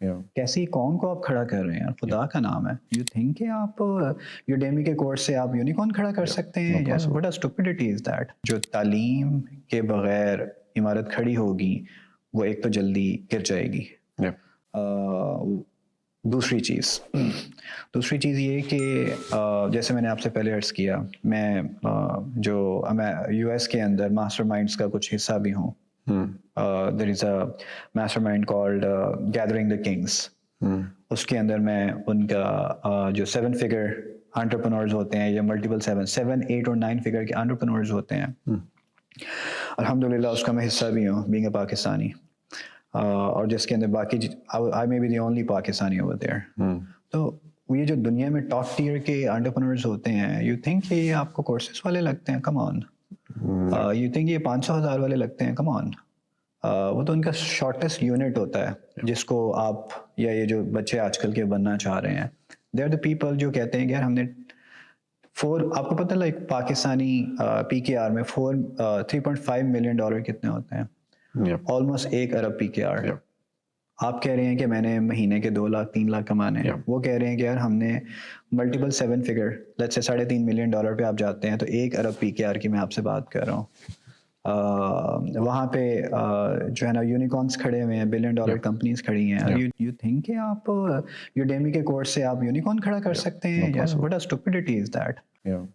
कैसी कौम को आप खड़ा कर रहे हैं यार, खुदा का नाम है। यू थिंक कि आप यूडेमी के कोर्स से आप यूनिकॉर्न खड़ा कर सकते हैं not यार? possible. What a stupidity is that. जो तालीम के बगैर इमारत खड़ी होगी वो एक तो जल्दी गिर जाएगी। Yeah. दूसरी चीज़ दूसरी चीज़ ये कि जैसे मैंने आपसे पहले अर्ज़ किया, मैं यूएस के अंदर मास्टरमाइंड्स का कुछ हिस्सा भी हूँ। There is a mastermind called gathering the kings. उसके अंदर मैं उनका जो 7 फिगर एंटरप्रेन्योर्स होते हैं या मल्टीपल 7, 8 और 9 फिगर के एंटरप्रेन्योर्स होते हैं, अल्हम्दुलिल्लाह उसका मैं हिस्सा भी हूँ बीइंग अ पाकिस्तानी। और जिसके अंदर बाकी I may be the only Pakistani over there. तो ये जो दुनिया में टॉप टियर के एंटरप्रेन्योर्स होते हैं, यू थिंक ये आपको कोर्सेस वाले लगते हैं? Come on. यू थिंक ये 500,000 वाले लगते हैं? Come on. वो तो उनका शॉर्टेस्ट यूनिट होता है जिसको आप या ये जो बच्चे आजकल के बनना चाह रहे हैं, दे आर द पीपल जो कहते हैं कि यार हमने आपको पता है लाइक पाकिस्तानी पीकेआर में 3.5 मिलियन डॉलर कितने होते हैं? Yep. ऑलमोस्ट 1 अरब पीकेआर। Yep. आप कह रहे हैं कि मैंने महीने के 2 लाख 3 लाख कमाने हैं। वो कह रहे हैं कि यार हमने multiple 7 figure, let's say $3.5 million पे आप जाते हैं तो 1 अरब पीकेआर की मैं आपसे बात कर रहा हूँ। वहाँ पे जो है ना यूनिकॉर्न्स खड़े हुए हैं, $1 बिलियन कंपनीज खड़ी हैं। यू थिंक कि आप यूडेमी के कोर्स से आप यूनिकॉर्न खड़ा कर सकते हैं यार? What a stupidity is that.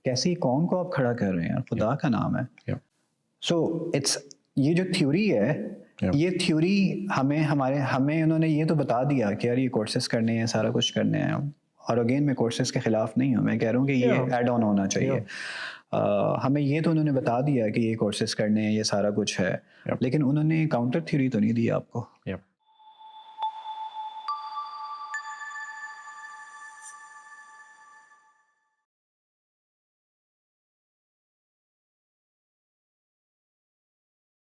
कैसी कौम को आप खड़ा कर रहे हैं यार, खुदा का नाम है। सो इट्स ये जो थ्योरी है, ये थ्योरी हमें उन्होंने ये तो बता दिया कि यार ये कोर्सेज करने हैं, सारा कुछ करने हैं। और अगेन मैं कोर्सेज के खिलाफ नहीं हूँ, मैं कह रहा हूँ कि ये ऐड ऑन होना चाहिए। हमें ये तो उन्होंने बता दिया कि ये कोर्सेज करने हैं, ये सारा कुछ है, लेकिन उन्होंने काउंटर थ्योरी तो नहीं दी आपको।